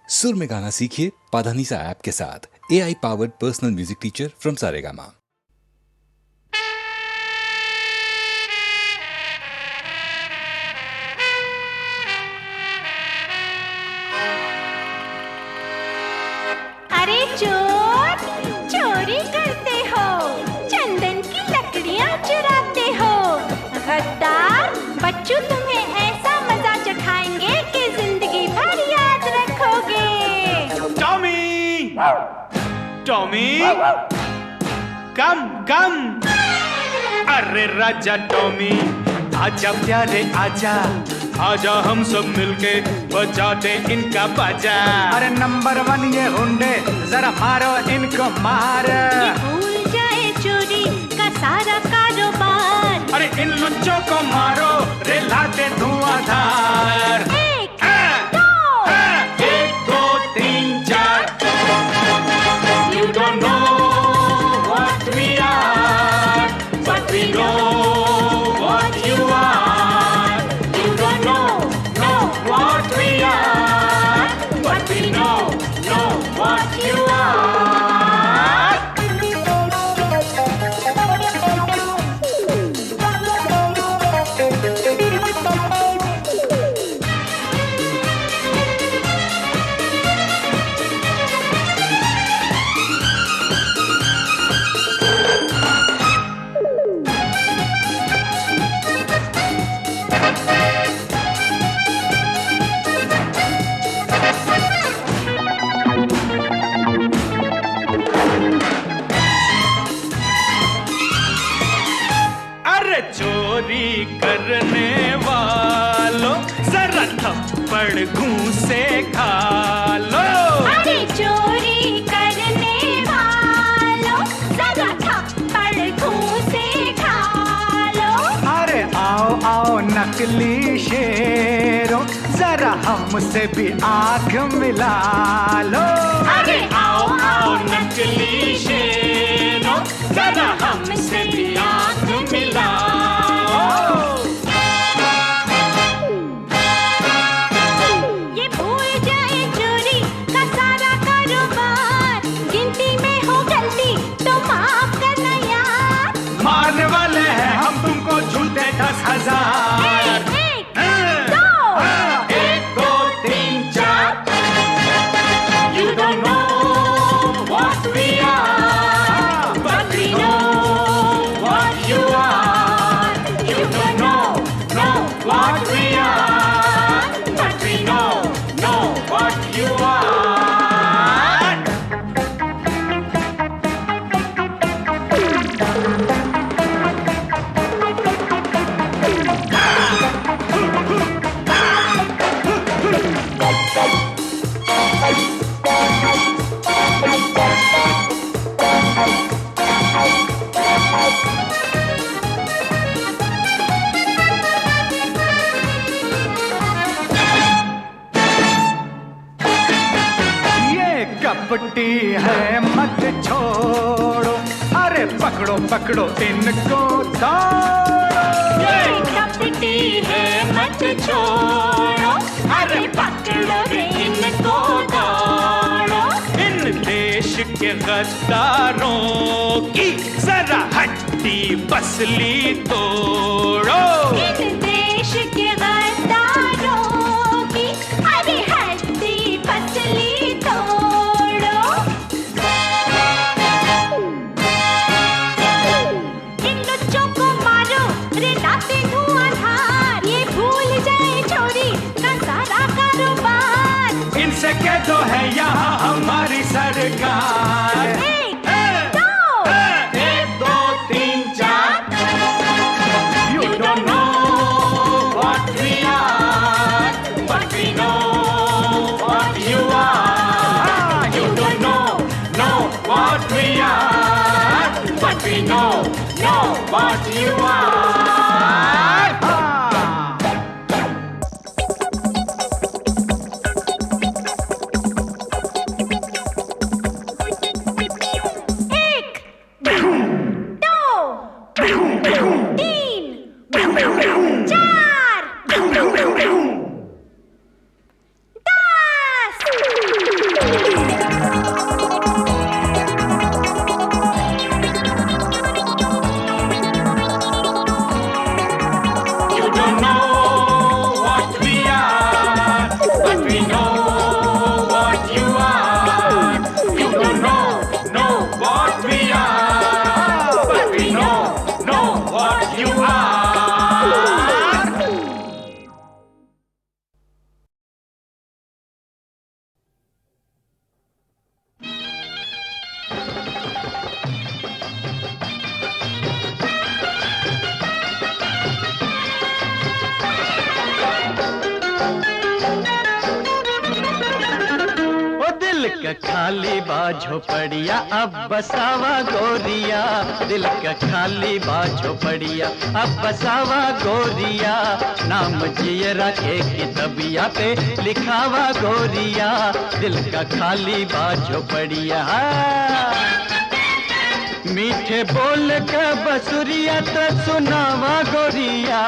सुर में गाना सीखिए पाधानीसा ऐप के साथ। AI powered personal music teacher from Saregama. अरे चोर, चोरी करते हो, चंदन की लकड़ियां चुराते हो। गद्दार बच्चों तुम्हें ऐसा मजा चखाएंगे कि जिंदगी भर याद रखोगे। टॉमी, टॉमी, कम कम। अरे राजा टॉमी, आजा प्यारे आजा, आजा हम सब मिलके बजाते इनका बाजा। अरे नंबर 1 ये हुंडे, जरा मारो इनको मार। ये भूल जाए चोरी का सारा कारोबार। अरे इन लुच्चों को मारो, रे लाते धुआंधार। एक, एक दो तीन चार। You don't know what we are, but we know what you are. You don't know what we are, but we know what you are. अरे चोरी करने वालों, जरा थप्पड़ घूंसे खा लो। अरे चोरी करने वालों, जरा थप्पड़ घूंसे खा लो। अरे आओ आओ नकली शेरों, जरा हमसे भी आंख मिला लो। अरे आओ आओ नकली शेरों, जरा हमसे भी आंख मिलाओ। ये भूल जाए चोरी का सारा कारोबार। गिनती में हो गलती तो माफ करना यार। मारने वाले हैं हम तुमको झूठे 10,000। एक, दो, एक दो तीन चार। You don't know what we are, but we know what you are. You don't know what we are, but we know what you are. ये कपटी है मत छोड़ो, अरे पकड़ो पकड़ो इनको दौड़ो। ये कपटी है मत छोड़ो, अरे पकड़ो रे इनको दौड़ो। इन देश के गद्दारों की जरा हड्डी पसली तोड़ो। इन देश के गद्दारों की अरे हड्डी पसली तोड़ो। इन लुच्चों को मारो, रे लाते धुआंधार। ये भूल जाए चोरी का सारा कारोबार। इनसे कह दो है यहाँ हमारी सरकार। एक, एक दो तीन चार। You don't know what we are, but we know what you are. You don't know what we are, but we know what you are. एक, दो, तीन, चार, 10, का खाली बा झोपड़िया अब बसावा गोरिया, दिल का खाली बा झोपड़िया अब बसावा गोरिया, नाम जिए रखे किताबिया पे लिखावा गोरिया, दिल का खाली बा झोपड़िया। मीठे बोल के बसुरिया त सुनावा गोरिया,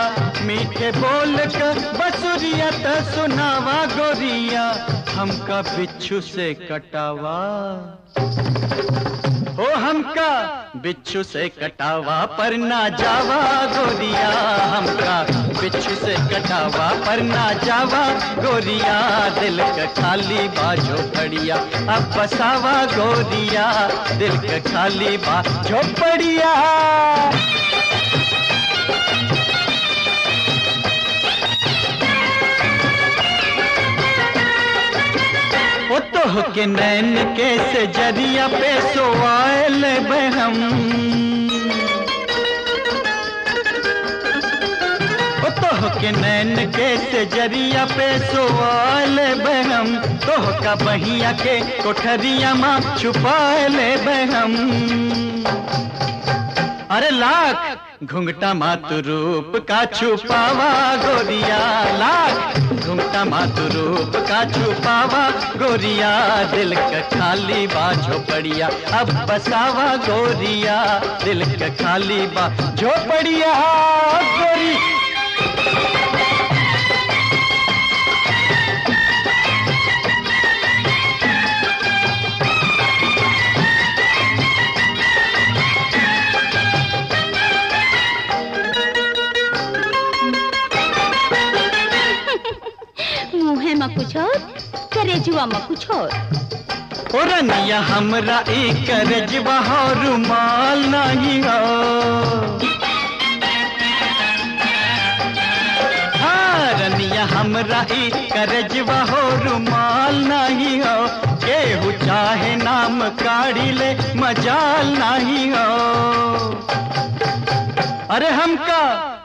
मीठे बोल के बसुरिया त सुनावा गोरिया, हमका बिच्छू से कटावा, ओ हमका बिच्छू से कटावा पर ना जावा गोरिया, हमका बिच्छू से कटावा पर ना जावा गोरिया, दिल का खाली बा झोपड़िया अब बसावा गोरिया, दिल का खाली बा झोपड़िया। ओ तो के नैन के से जरिया पे सोआल बहम, ओ तो के नैन के से जरिया पे सोआल बहम, तो का बहिया के कोठरिया माँ छुपाल बहम। अरे लाख घुंघटा मातु रूप का छुपावा गोरिया, लाख घुंघटा मातु रूप का छुपावा गोरिया, दिल का खाली बा झोपड़िया अब बसावा गोरिया, दिल का खाली बा झोपड़िया गोरी। मुँहे में कुछ और, करेजुआ में कुछ और। ओ रनिया हमरा एक करेजुआ हो रुमाल नहीं हो, हाँ रनिया हमरा एक करेजुआ हो रुमाल नहीं हो, केहू चाहे नाम काढ़ी ले मजाल नहीं हो। अरे हमका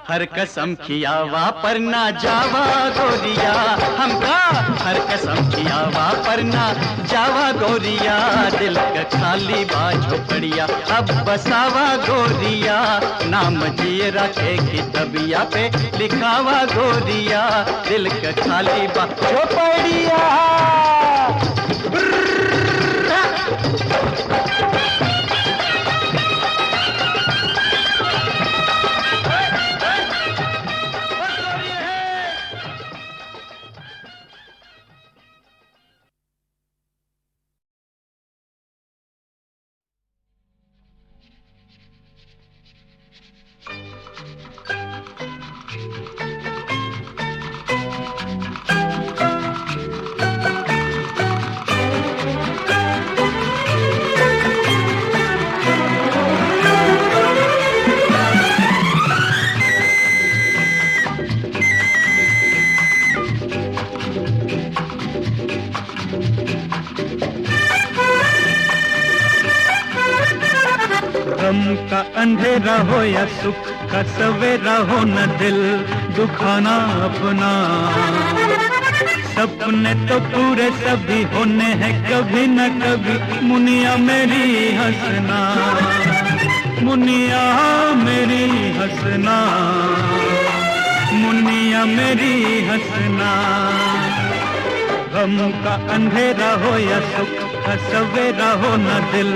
हर कसम खियावा पर ना जावा गोरिया, हमका हर कसम खियावा पर ना जावा गोरिया, दिल का खाली बा झोपड़िया अब बसावा गोरिया, नाम जिए रखे किताबिया पे लिखावा गोरिया, दिल का खाली बा झोपड़िया। गम का अंधेरा हो या सुख का सवेरा हो न दिल दुखाना अपना, सपने तो पूरे सभी होने हैं कभी न कभी, मुनिया मेरी हंसना, मुनिया मेरी हंसना, मुनिया मेरी हंसना। गम का अंधेरा हो या सुख का सवेरा हो न दिल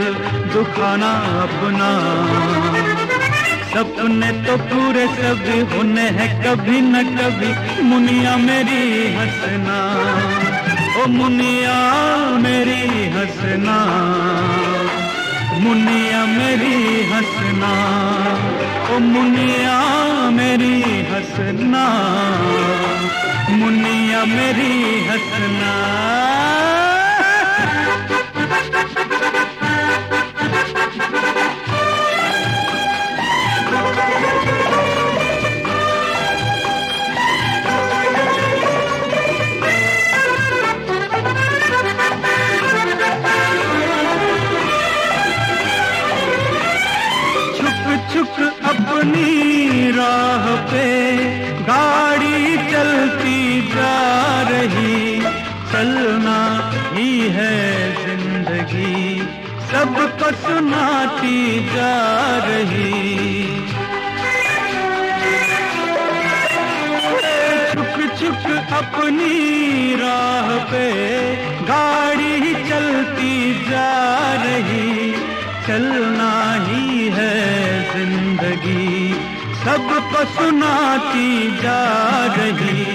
दुखाना अपना, सपने तो पूरे सभी होने हैं कभी न कभी, मुनिया मेरी हंसना, ओ मुनिया मेरी हंसना, मुनिया मेरी हंसना, ओ मुनिया मेरी हंसना, मुनिया मेरी हंसना। छुक अपनी राह पे गाड़ी चलती जा रही, चलना सबको सुनाती जा रही। छुक छुक अपनी राह पे गाड़ी चलती जा रही। चलना ही है जिंदगी, सबको सुनाती जा रही।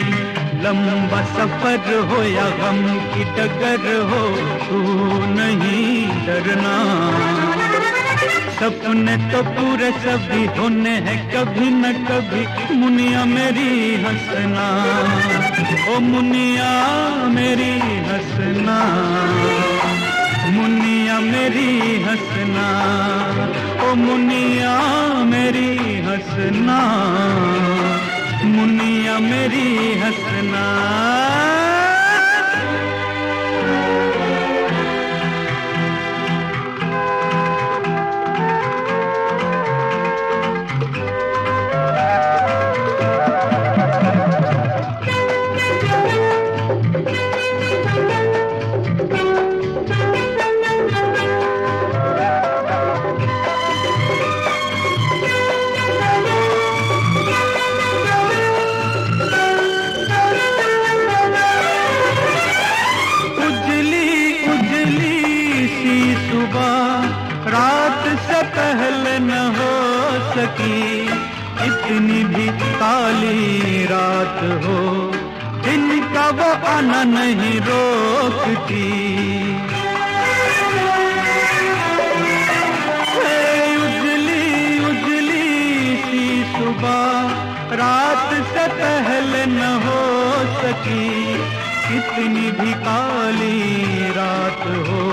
लंबा सफर हो या गम की डगर हो, तू नहीं डरना। सपने तो पूरे सभी होने हैं कभी न कभी, मुनिया मेरी हंसना। ओ मुनिया मेरी हंसना, मुनिया मेरी हंसना। ओ मुनिया मेरी हंसना, मुनिया मेरी हंसना। रात से पहले न हो सकी, इतनी भी काली रात हो, दिन का वो आना नहीं रोकती। उजली उजली सी सुबह रात से पहले न हो सकी, कितनी भी काली रात हो,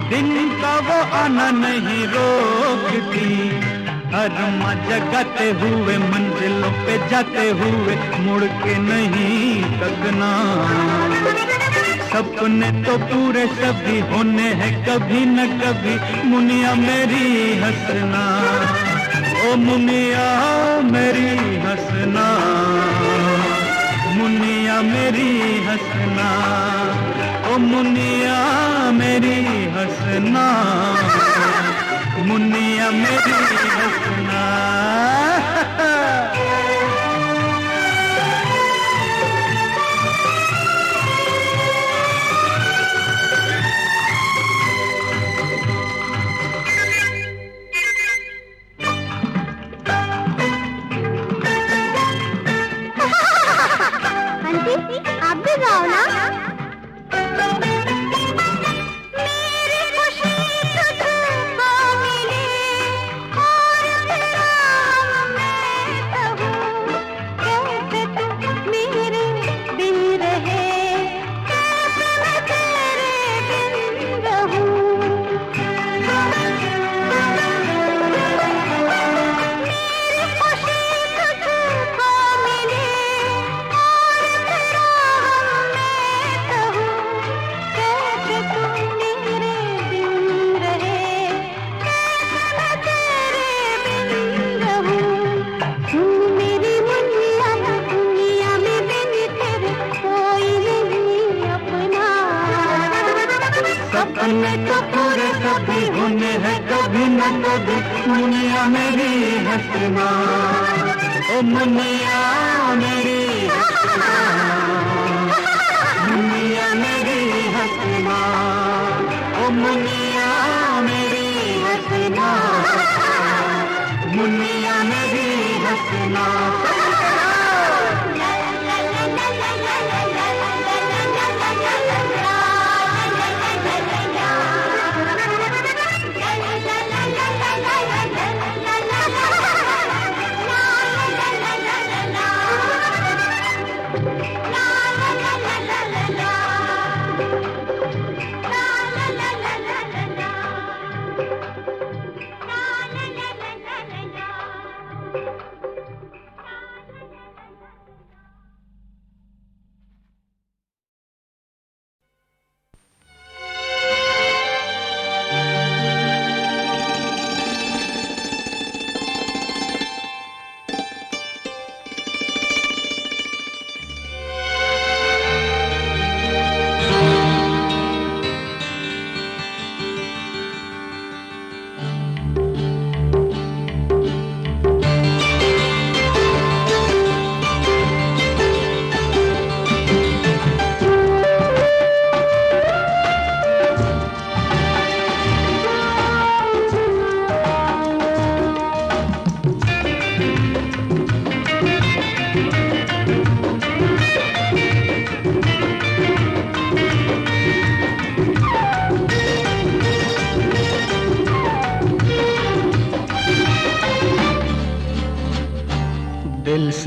दिन का वो आना नहीं रोकती। हर माँ जगाते हुए मंजिलों पे जाते हुए मुड़ के नहीं तकना। सपने तो पूरे सभी होने हैं कभी न कभी, मुनिया मेरी हंसना। ओ मुनिया मेरी हंसना, मुनिया मेरी हंसना। ओ मुनिया मेरी हंसना, मुनिया मेरी हंसना। आंटी आप भी गाओ ना। सपने तो पूरे सभी होने हैं कभी न कभी, मुनिया मेरी हंसना। ओ मुनिया मेरी हंसना, मुनिया मेरी हंसना। ओ मुनिया मेरी हंसना, मुनिया मेरी हंसना।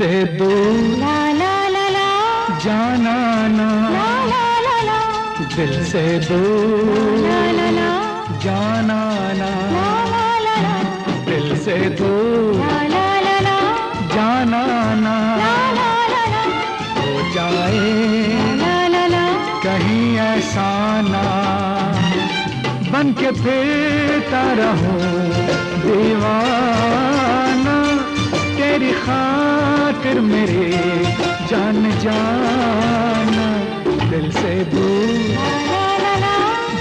से दूर ला ला ला ला जाना ना, ला ला ला ला दिल से दूर ला ला ला जाना ना, ला ला ला ला दिल से दूर ला ला ला ला जाना ना, ला ला ला ला हो जाए ला ला ला कहीं ऐसा ना, बन के फिरता रहूं दीवाना, तेरी खातिर मेरे जान जाना, दिल से दूर ला ला ला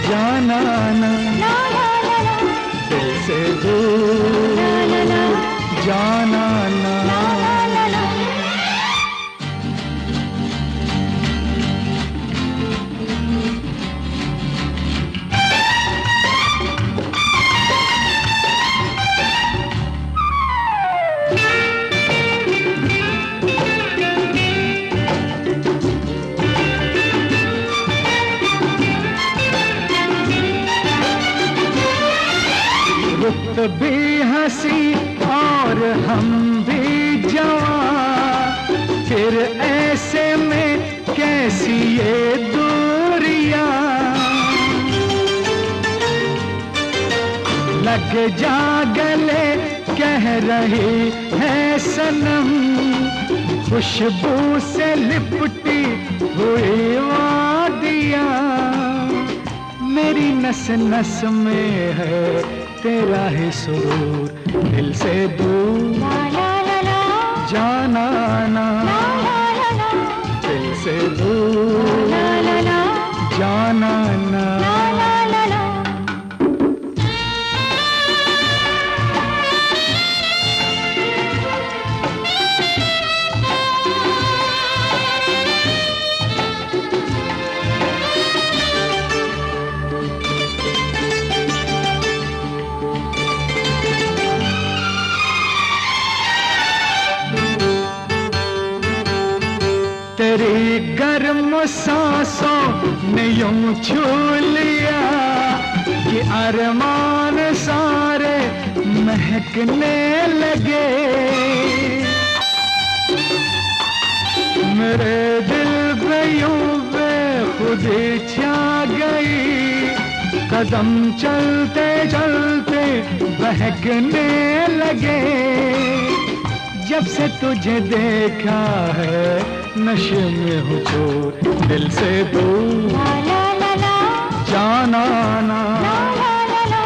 जाना ना, ला ला ला ला दिल से दूर ला ला ला जाना ना। ला ला ला रुत भी हंसी और हम भी जवां, फिर ऐसे में कैसी ये दूरियां, लग जा गले कह रही है सनम, खुशबू से लिपटी हुई वादियां, मेरी नस नस में है तेरा ही सुरूर, दिल से दूर ला ला ला ला जाना ना, ला ला ला ला दिल से दूर ला ला ला जाना ना। ला ला ला ला तेरी गर्म सांसों ने यूं छू लिया कि अरमान सारे महकने लगे, मेरे दिल पे यूं बेखुदी छा गई, कदम चलते चलते बहकने लगे, जब से तुझे देखा है नशे में हूँ चोर, दिल से दूर ला ला ला ला जाना ना, ला ला ला ला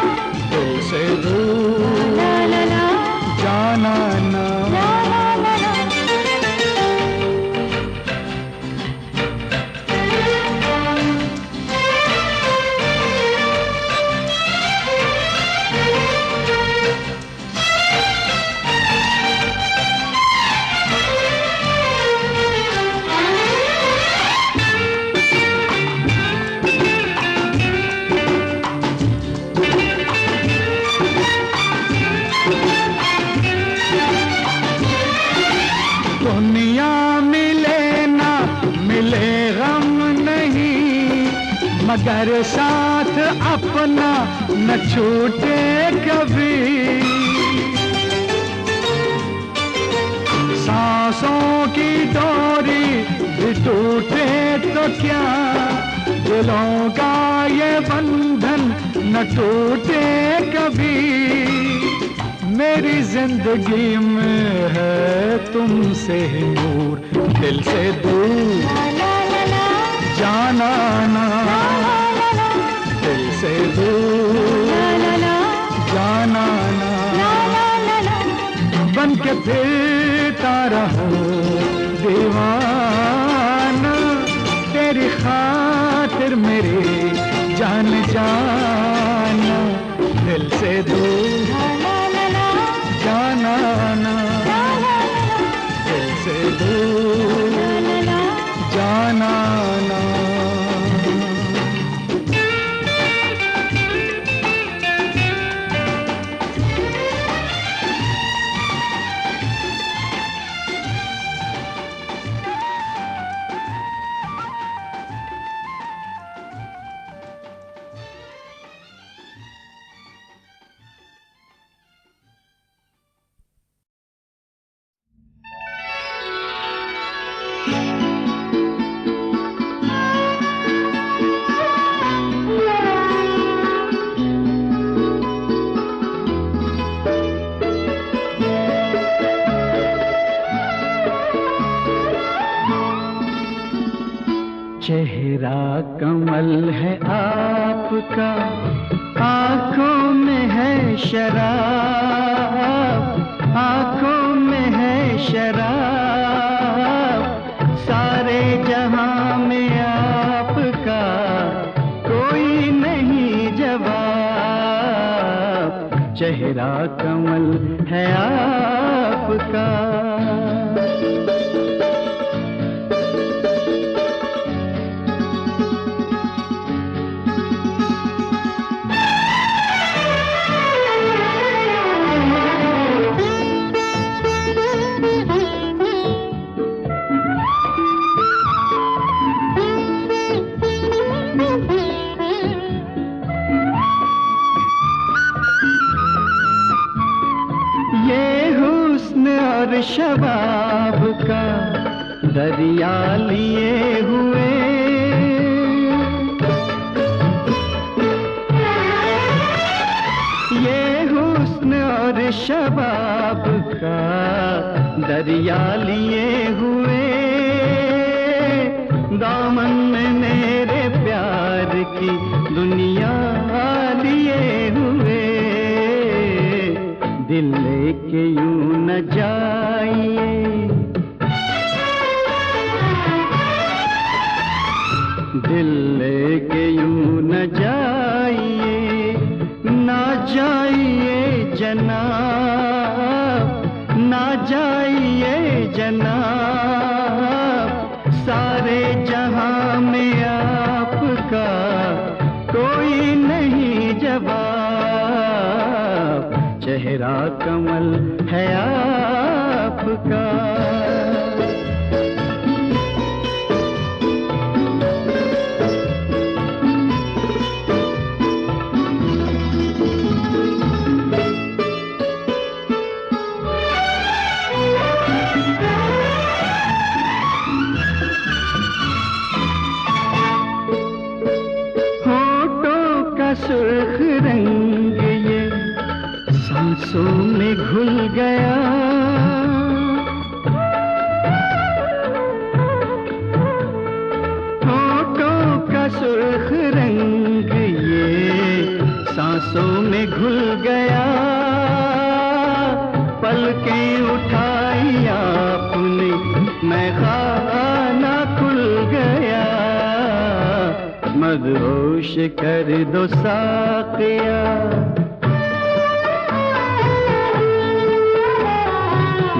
दिल से दूर ला ला ला जाना ना। ला ला ला ला दुनिया मिले ना मिले गम नहीं, मगर साथ अपना न छूटे कभी, सांसों की डोरी भी टूटे तो क्या, दिलों का ये बंधन न टूटे कभी, मेरी जिंदगी में है तुमसे ही नूर, दिल से दूर ला ला ला जाना ना, ला ला दिल से दूर ला ला ला जाना ना, ला ला ला ला बन के फिरता रहूं दीवाना, तेरी खातिर मेरी जान जाना, दिल से दूर ला ला ला जाना ना, ला ला ला दिल से दूर ला ला जाना ना। आपका, आंखों में है शराब, आंखों में है शराब, सारे जहां में आपका कोई नहीं जवाब, चेहरा कमल है आपका। और शबाब का दरिया लिए हुए, ये हुस्न और शबाब का दरिया लिए हुए, दामन में मेरे प्यार की दुनिया लिए हुए, दिल लेके यूं न जाइए, दिल लेके यूं न जाइए, ना जाइए जनाब, ना जाइए जनाब, सारे जहां में आपका कोई नहीं जवाब, चेहरा कमल है आपका। होठों का सुर्ख रंग ये सांसों में घुल गया, होठों का सुर्ख रंग ये सांसों में घुल गया, पलकें उठाई आपने मैं खाना खुल गया, मदहोश कर दो साक़िया,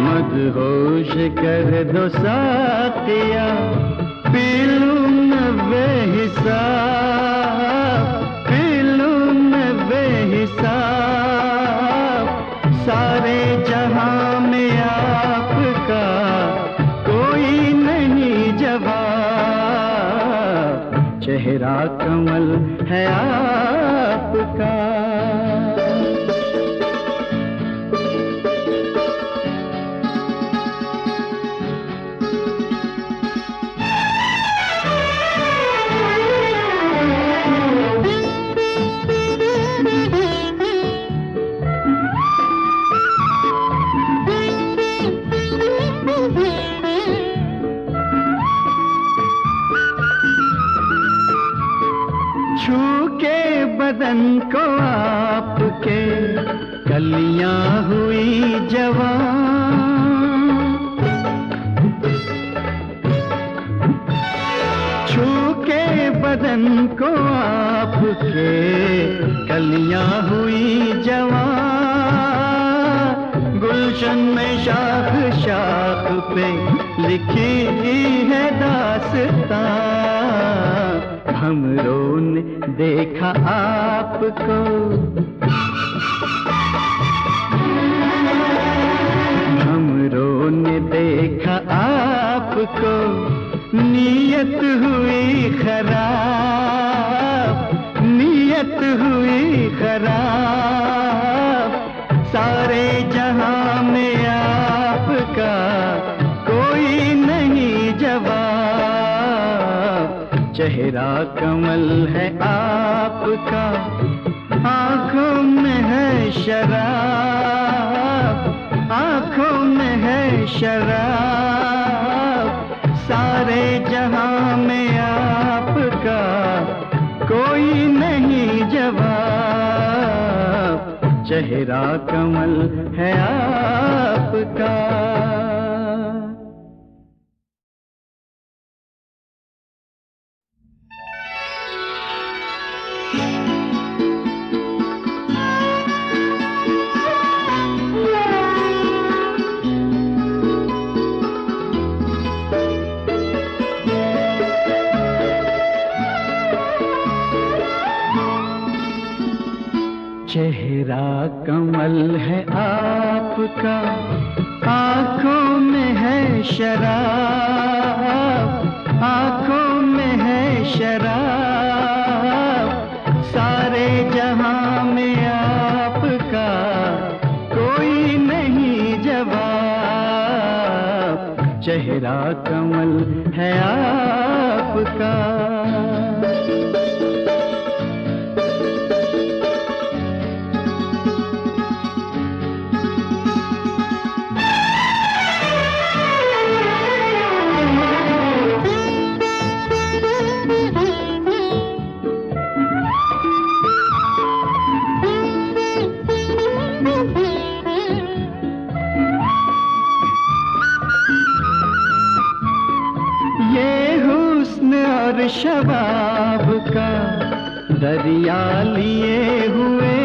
मदहोश कर दो साक़िया, पी लूं मैं बेहिसाब, पी लूं मैं बेहिसाब, सारे जहां में आपका कोई नहीं जवाब, चेहरा कमल है आपका। छू के बदन को आपके कलियां हुई जवान, छू के बदन को आपके कलियां हुई जवान, गुलशन में शाख शाख पे लिखी है दास्तां, हमरों ने देखा आपको, हमरों ने देखा आपको, नीयत हुई खराब, नीयत हुई खराब, सारे जहां में आपका कोई नहीं जवाब, चेहरा कमल है आपका, आंखों में है शराब, आंखों में है शराब, सारे जहां में आपका कोई नहीं चेहरा कमल है आपका। चेहरा कमल है आपका, आँखों में है शराब, आँखों में है शराब, सारे जहां में आपका कोई नहीं जवाब। चेहरा कमल है आपका। शबाब का दरिया लिए हुए,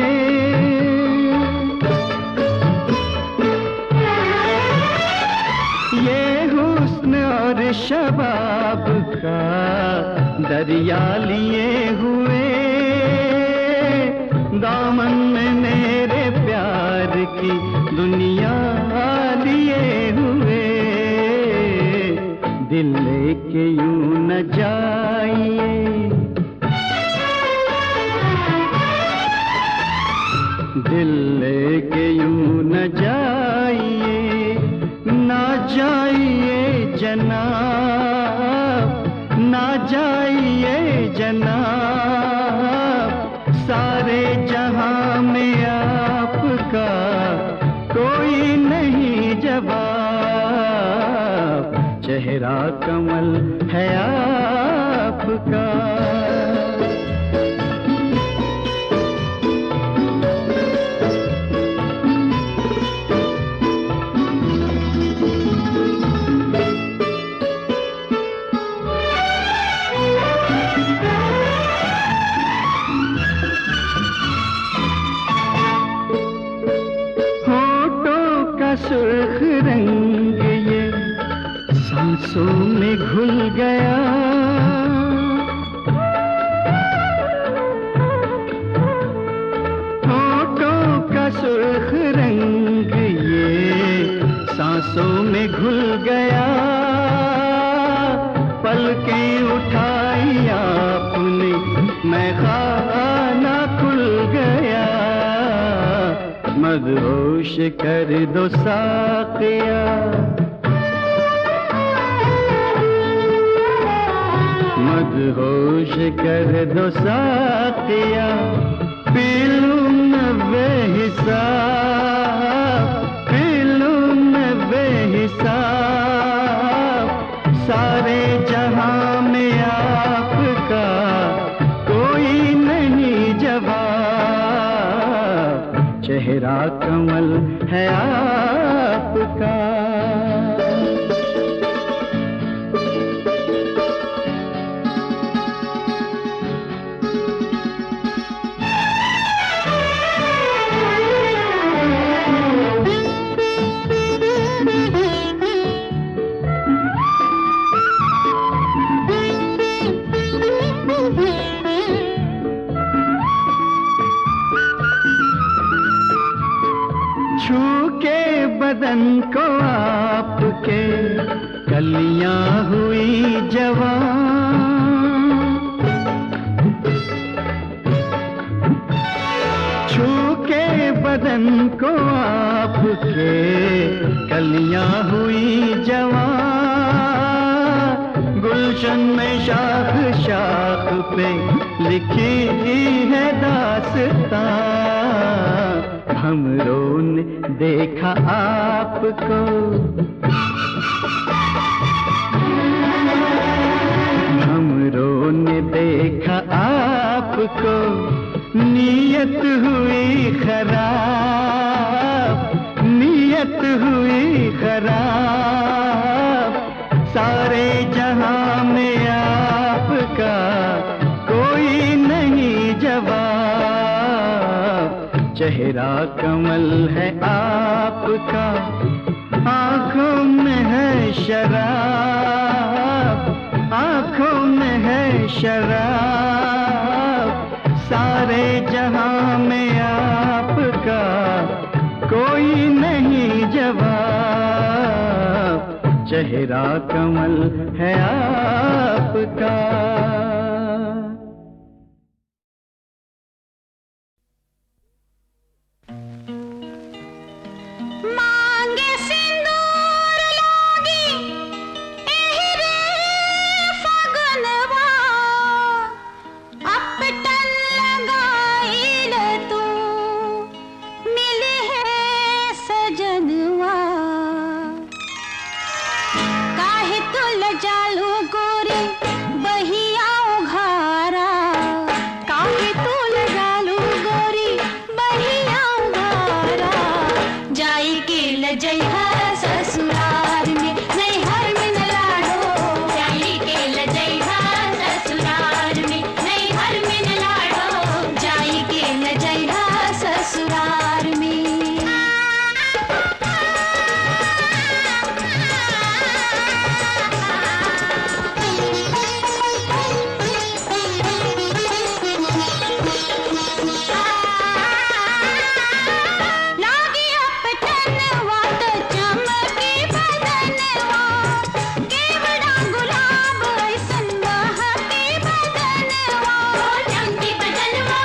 ये हुस्न और शबाब का दरिया लिए हुए, दामन में मेरे प्यार की दुनिया लिए हुए। दिल लेके यूं न जाइए, दिल लेके यूं न जाइए, ना जाइए जनाब, ना जाइए जनाब, सारे जहां में आपका कोई नहीं जवाब। चेहरा कमल है आपका। होठों का सुर्ख रंग ये सांसों में घुल गया, होठों का सुर्ख रंग ये सांसों में घुल गया। पलकें उठाई आपने, मैं खाना खुल गया। मदहोश कर दो साक़िया, मदहोश कर दो साक़िया, पी लूं मैं बेहिसाब, पी लूं मैं बेहिसाब, सारे जहां में आपका कोई नहीं जवाब। चेहरा कमल है आपका। छू के बदन को आपके कलियां हुई जवान, छू के बदन को आपके कलियां हुई जवान। गुलशन में शाख शाख पे लिखी है दास्तां। हमरों ने देखा आपको, हमरों ने देखा आपको, नीयत हुई खराब, नीयत हुई खराब, सारे जहां में आपका कोई नहीं जवाब। चेहरा कमल है आपका, आंखों में है शराब, आंखों में है शराब, सारे जहां में आपका कोई नहीं जवाब। चेहरा कमल है आपका। मांगे सिंदूर लागी एहरे फगनवा, अपटन लगाइल तू मिले है सजनवा। काहे तू लजालू गोरे बहिया उघारा, काहे तू लजालू गोरी बहिया उघारा। जाई के लजैहा ससुराल में नैहर में न लाडो, जाई के लजैहा ससुराल में नैहर में न लाडो, जाई के लजैहा ससुराल में। लागी अपटनवा त चमकी बदनवा, केवड़ा गुलाब ऐसन महके बदनवा। चमकी बदनवा,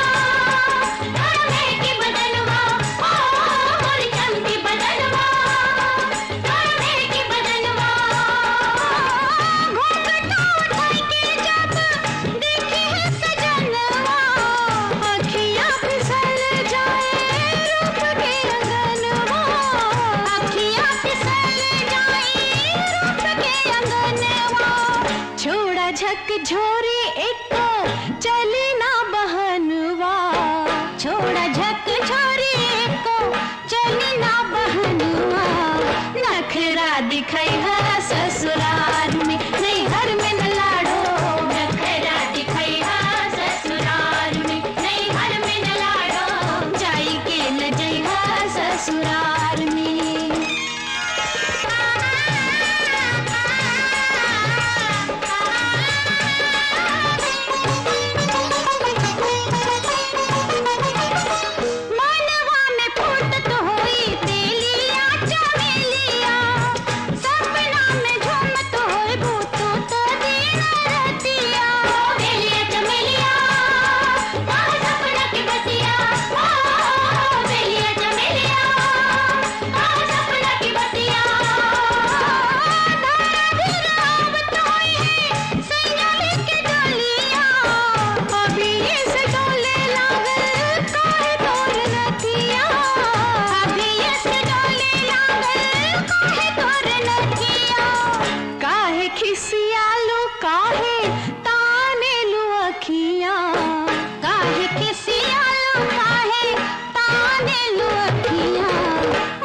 महके बदनवा, ओ मोरी चमकी बदनवा, महके बदनवा। घूंघटा उठाई के जब देखी है सजनवा, अखियाँ फिसल जाए रूप के अंगनवा, अखियाँ फिसल जाए रूप के अंगनवा। छोड़ा झक झोरी एक चली ना बहनवा, छोड़ा झक झोरी एक चली ना बहनवा। नखरा दिखाई है ससुराल में नैहर में न लाडो, नखरा दिखाई है ससुराल में नैहर में न लाडो, जाई के लजैहा ससुराल में। मनवा में फूटत होई तेलिया चमेलिया, सपना में झूमत होई भूतू तो दिन रतिया। तेलिया चमेलिया, सपना की बतिया, तेलिया चमेलिया, सपना की बतिया। धीरावत होई है सैयाली के डोलिया, अभी से डोले लागल काहे तोर नथिया, अभी से डोले लागल काहे तोर नथिया। काहे खिसियालू काहे तानेलू अखियाँ, काहे खिसियालू काहे तानेलू अखियाँ।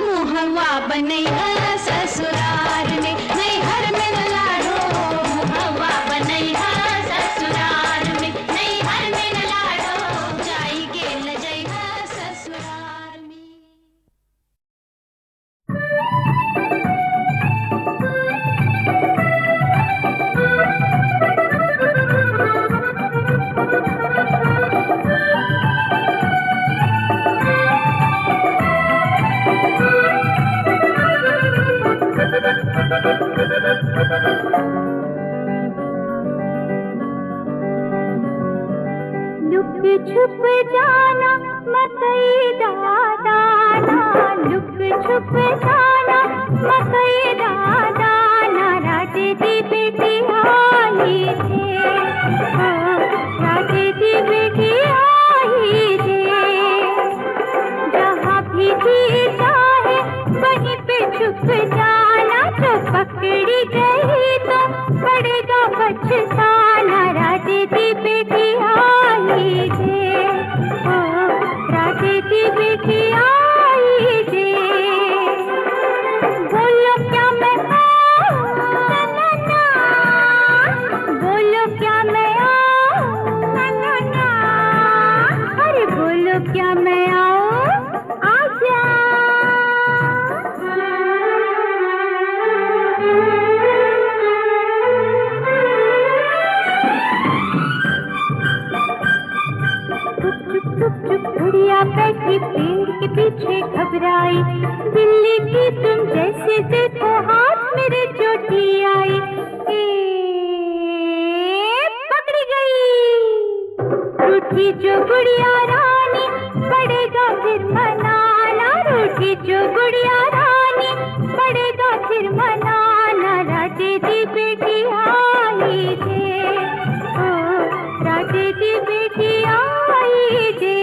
मुहवा बनैहा ससुराल में नैहर में न लाडो, मुहवा बनैहा ससुराल में नैहर में न लाडो, जाई के लजैहा ससुराल में। लुक छुप जाना मकई दादाना, लुक छुप जाना मकई दादाना। राजे दी बेटी आई थे, राजे दी बेटी आई थे। जहाँ भी जी चाहे वहीं पे छुप जाना, जो पकड़ी गई तो पड़ेगा पछताना। राजे दी बेटी आई थे, थी बेटी आई जे, बोलो क्या मैं आऊं, ना ना, बोलो क्या मैं आऊं, ना ना, अरे बोलो क्या मैं आऊं, आजा। चुप चुप बुढ़िया बैठी पेड़ के पीछे घबराई, बिल्ली की तुम जैसे देखो हाथ मेरे चोटी आई, पकड़ी गई। रूठी जो गुड़िया रानी पड़ेगा फिर मनाना, रूठी जो गुड़िया रानी पड़ेगा फिर मनाना, राजे दी बेटी आई जे, ओ राजे दी बेटी आई जे।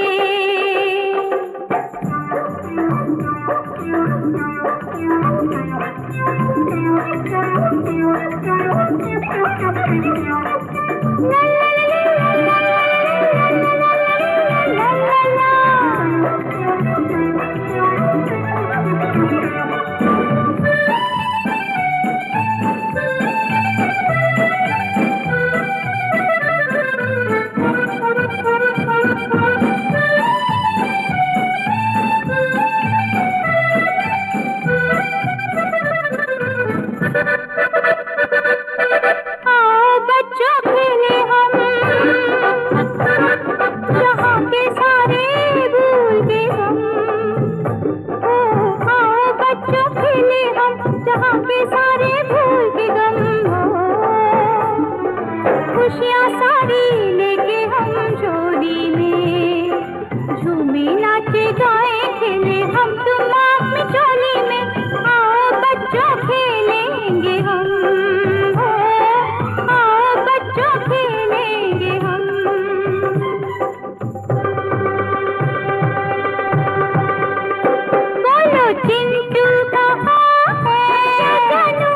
खुशियाँ सारी लेके हम झोली में, झूमे नाचे गाए खेले हम तुम अपनी चोली में, आओ बच्चों खेलेंगे हम, आओ बच्चों खेलेंगे हम। बोलो चिंटू कहाँ है, जानू,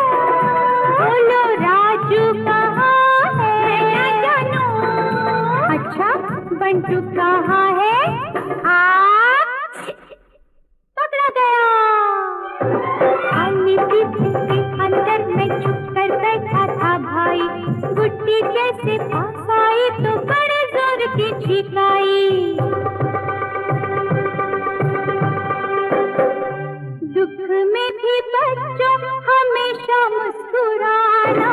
बोलो राजू कहाँ, अच्छा बंटू कहाँ है, पकड़ा गया। खाली पीछे के अंदर में छुप कर बैठा था भाई, गुड्डी जैसे पास आई तो बड़े जोर की छींक आई। दुख में भी बच्चों हमेशा मुस्कुराना,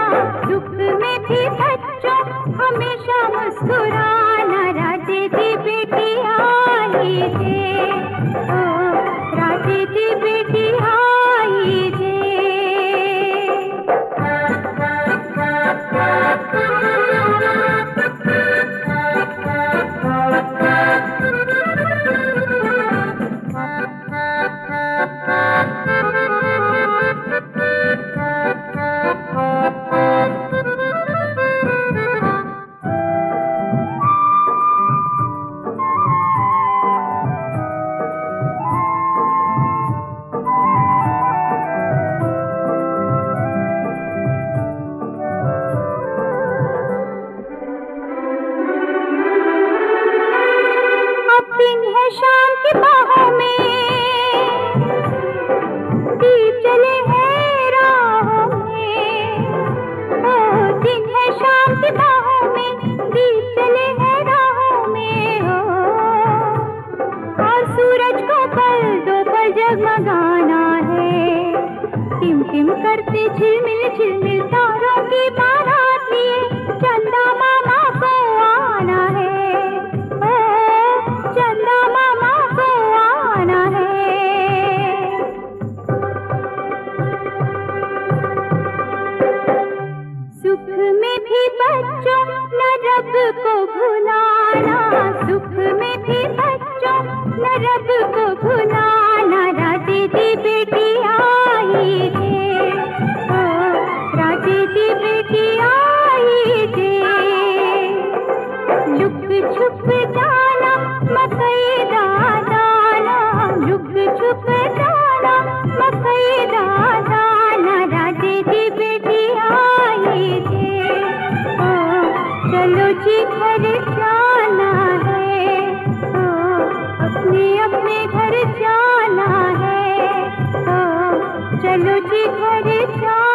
दुख में भी बच्चों हमेशा मुस्कुराना, राजे दी बेटी आई जे, ओ राजे दी बेटी आई जे। दिन है शाम की बाहों में, दीप जले हैं राहों में, ओ दिन है शाम की बाहों में, दीप जले हैं राहों में, हो और सूरज को पल दो पल जगमगाना है, टिम टिम करते झिलमिल झिलमिल तारों की बारात लिए चंदा मामा को आना है, चंदा मामा को आना है। सुख में भी बच्चों न रब को भुलाना, सुख में भी बच्चों न रब को भुलाना, राजे दी बेटी आई जे, ओ राजे दी बेटी आई जे। लुक छुप जाना मकई दाना, लुक छुप जाना मकई दाना, राजे दी बेटी आई जे, ओ चलो जी घर जाना है, ओ अपने अपने चलो जी घर जा